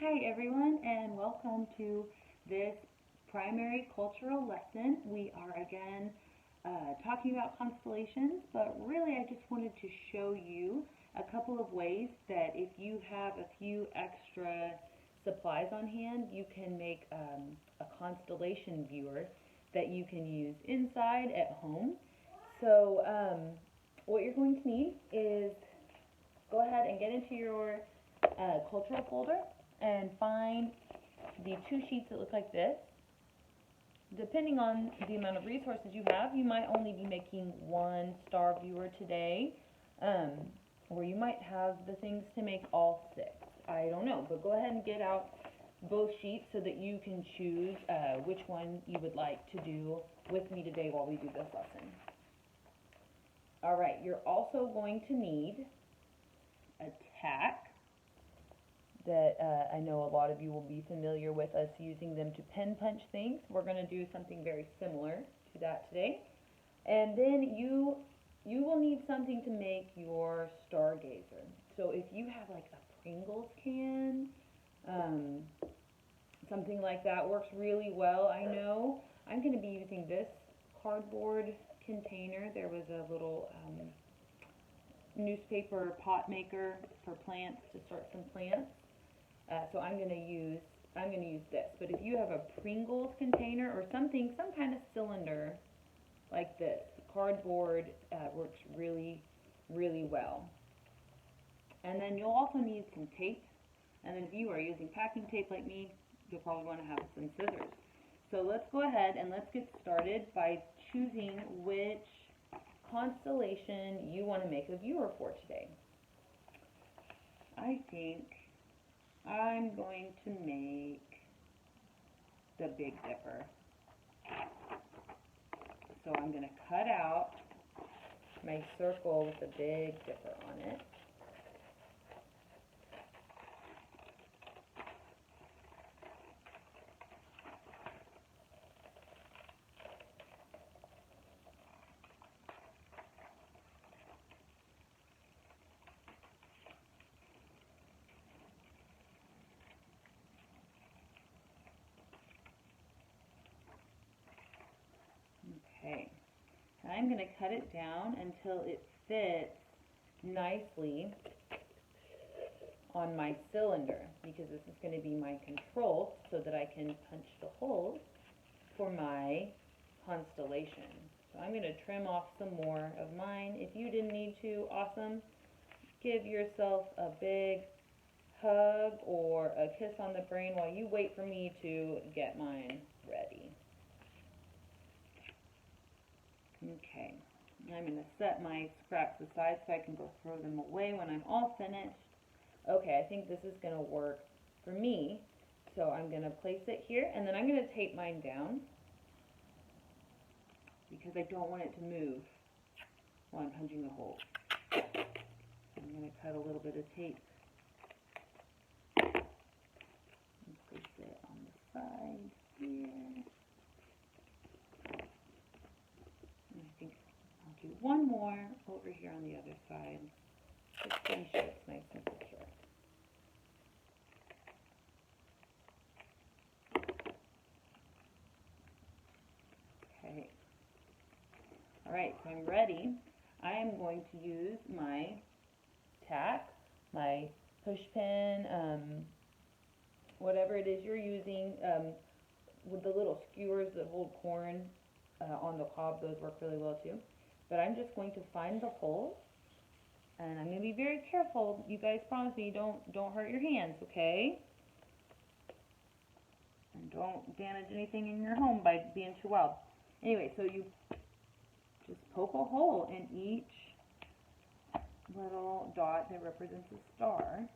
Hi everyone, and welcome to this primary cultural lesson. We are again talking about constellations, but really I just wanted to show you a couple of ways that if you have a few extra supplies on hand, you can make a constellation viewer that you can use inside at home. So what you're going to need is go ahead and get into your cultural folder and find the two sheets that look like this. Depending on the amount of resources you have, you might only be making one star viewer today, or you might have the things to make all six. I don't know, but go ahead and get out both sheets so that you can choose which one you would like to do with me today while we do this lesson. Alright, you're also going to need a tack that I know a lot of you will be familiar with us using them to pen punch things. We're going to do something very similar to that today. And then you will need something to make your stargazer. So if you have like a Pringles can, something like that works really well. I know I'm going to be using this cardboard container. There was a little newspaper pot maker for plants to start some plants. So I'm going to use this. But if you have a Pringles container or some kind of cylinder like this, cardboard works really, really well. And then you'll also need some tape. And then if you are using packing tape like me, you'll probably want to have some scissors. So let's go ahead and let's get started by choosing which constellation you want to make a viewer for today. I think I'm going to make the Big Dipper. So I'm going to cut out my circle with the Big Dipper on it. Okay, and I'm going to cut it down until it fits nicely on my cylinder, because this is going to be my control so that I can punch the holes for my constellation. So I'm going to trim off some more of mine. If you didn't need to, awesome. Give yourself a big hug or a kiss on the brain while you wait for me to get mine ready. Okay, I'm going to set my scraps aside so I can go throw them away when I'm all finished. Okay, I think this is going to work for me. So I'm going to place it here, and then I'm going to tape mine down because I don't want it to move while I'm punching the holes. I'm going to cut a little bit of tape and place it on the side here. Do one more over here on the other side, just to make sure it's nice and secure. Okay. Alright, so I'm ready. I am going to use my tack, my push pin, whatever it is you're using, with the little skewers that hold corn on the cob. Those work really well too. But I'm just going to find the holes, and I'm going to be very careful. You guys promise me don't hurt your hands, okay? And don't damage anything in your home by being too wild. Anyway, so you just poke a hole in each little dot that represents a star.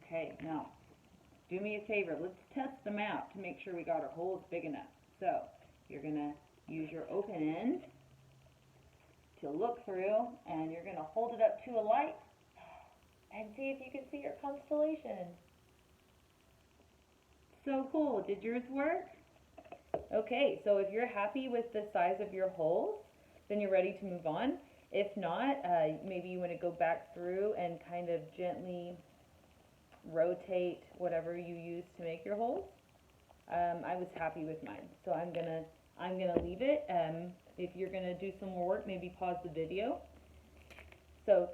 Okay, now, do me a favor. Let's test them out to make sure we got our holes big enough. So, you're going to use your open end to look through, and you're going to hold it up to a light and see if you can see your constellation. So cool. Did yours work? Okay, so if you're happy with the size of your holes, then you're ready to move on. If not, maybe you want to go back through and kind of gently rotate whatever you use to make your holes. I was happy with mine, so I'm gonna leave it. If you're gonna do some more work, maybe pause the video. So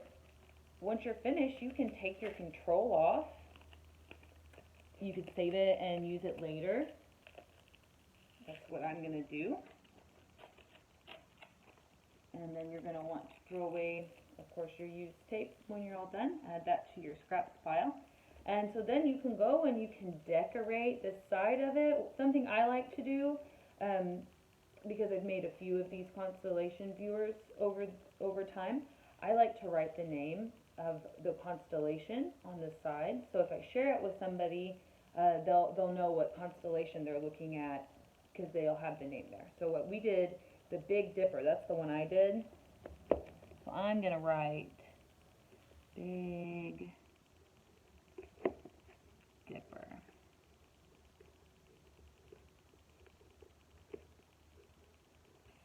once you're finished, you can take your control off. You could save it and use it later. That's what I'm gonna do. And then you're gonna want to throw away, of course, your used tape when you're all done. Add that to your scraps pile. And so then you can go and you can decorate the side of it. Something I like to do, because I've made a few of these constellation viewers over time, I like to write the name of the constellation on the side. So if I share it with somebody, they'll know what constellation they're looking at because they'll have the name there. So what we did, the Big Dipper, that's the one I did. So I'm gonna write Big Dipper.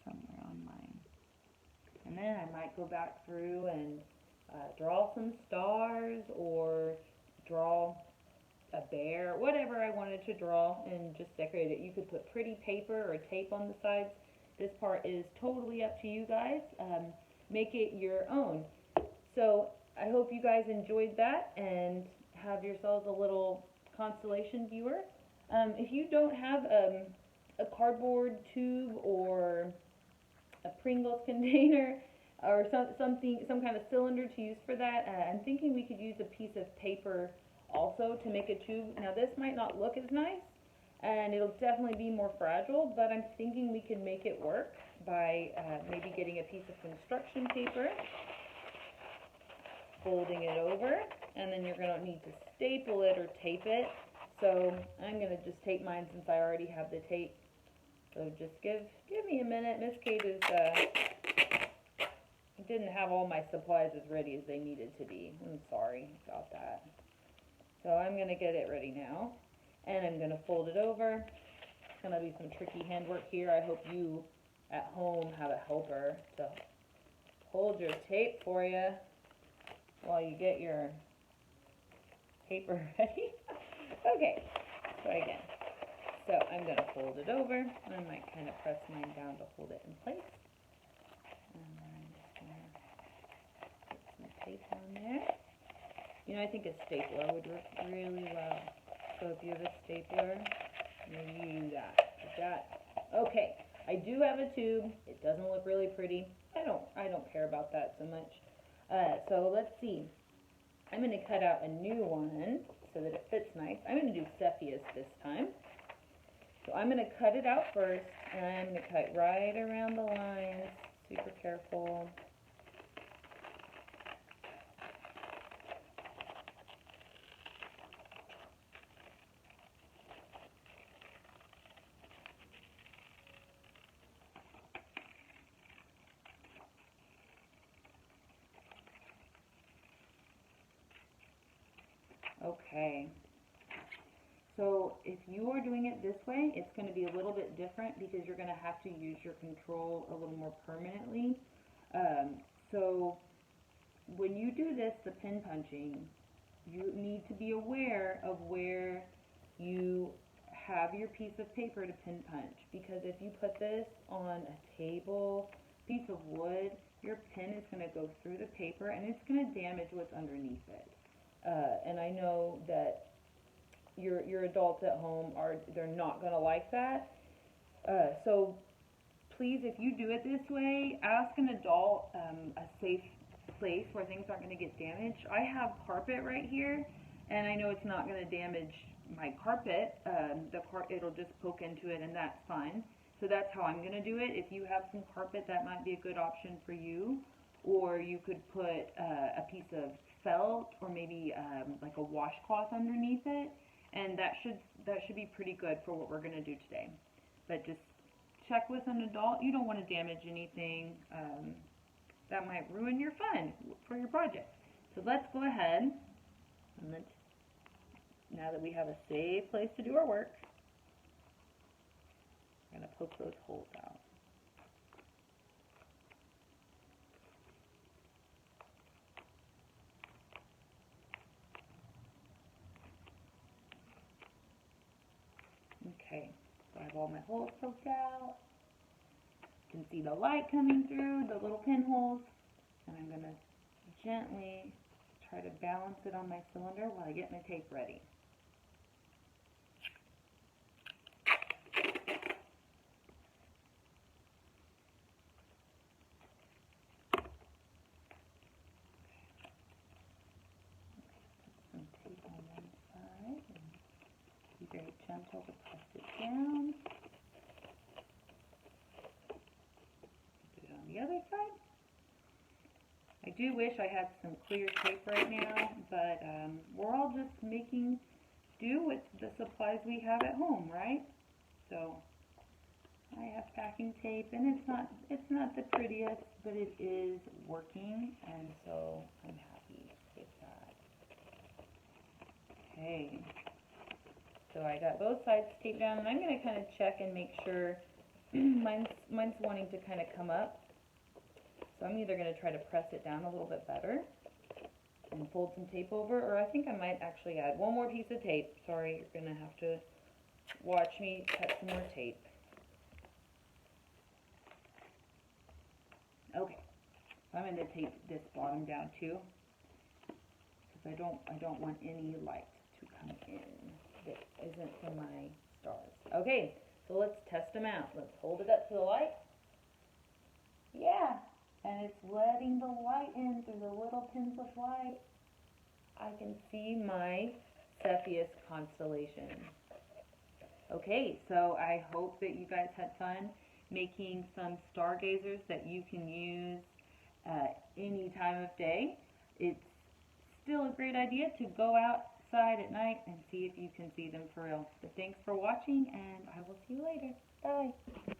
Somewhere on mine. And then I might go back through and draw some stars or draw a bear, whatever I wanted to draw, and just decorate it. You could put pretty paper or tape on the sides. This part is totally up to you guys. Make it your own. So I hope you guys enjoyed that and have yourselves a little constellation viewer. If you don't have a cardboard tube or a Pringles container or some kind of cylinder to use for that, I'm thinking we could use a piece of paper also to make a tube. Now this might not look as nice and it'll definitely be more fragile, but I'm thinking we can make it work by maybe getting a piece of construction paper, folding it over, and then you're going to need to staple it or tape it. So I'm going to just tape mine since I already have the tape. So just give me a minute. Miss Caid didn't have all my supplies as ready as they needed to be. I'm sorry about that. So I'm going to get it ready now, and I'm going to fold it over. It's going to be some tricky handwork here. I hope you at home have a helper to hold your tape for you while you get your paper ready. Okay, try again. So I'm going to fold it over. I might kind of press mine down to hold it in place. And I'm just going to put some tape on there. You know, I think a stapler would work really well. So if you have a stapler, maybe use that. Like that. Okay, I do have a tube. It doesn't look really pretty. I don't care about that so much. So let's see. I'm going to cut out a new one so that it fits nice. I'm going to do sephias this time. So I'm going to cut it out first, and I'm going to cut right around the lines. Super careful. Okay. So if you are doing it this way, it's going to be a little bit different because you're going to have to use your control a little more permanently. So when you do this, the pin punching, you need to be aware of where you have your piece of paper to pin punch, because if you put this on a table, piece of wood, your pin is going to go through the paper and it's going to damage what's underneath it. And I know that your adults at home they're not going to like that. So please, if you do it this way, ask an adult a safe place where things aren't going to get damaged. I have carpet right here, and I know it's not going to damage my carpet. It'll just poke into it, and that's fine. So that's how I'm going to do it. If you have some carpet, that might be a good option for you. Or you could put a piece of felt or maybe like a washcloth underneath it, and that should be pretty good for what we're going to do today. But just check with an adult. You don't want to damage anything. that might ruin your fun for your project. So let's go ahead and now that we have a safe place to do our work, I'm going to poke those holes out. Okay, so I have all my holes poked out. You can see the light coming through the little pinholes, and I'm going to gently try to balance it on my cylinder while I get my tape ready. Some tape on one side and be very gentle to press it down. Put it on the other side. I do wish I had some clear tape right now, but we're all just making do with the supplies we have at home, right? So I have packing tape, and it's not the prettiest, but it is working, and so I'm happy with that. Okay, so I got both sides taped down, and I'm going to kind of check and make sure mine's wanting to kind of come up. So I'm either going to try to press it down a little bit better and fold some tape over, or I think I might actually add one more piece of tape. Sorry, you're going to have to watch me cut some more tape. Okay, so I'm going to tape this bottom down too, because I don't want any light to come in that isn't from my stars. Okay, so let's test them out. Let's hold it up to the light. Yeah. And it's letting the light in through the little pins of light. I can see my Cepheus constellation. Okay, so I hope that you guys had fun making some stargazers that you can use any time of day. It's still a great idea to go outside at night and see if you can see them for real. But thanks for watching, and I will see you later. Bye.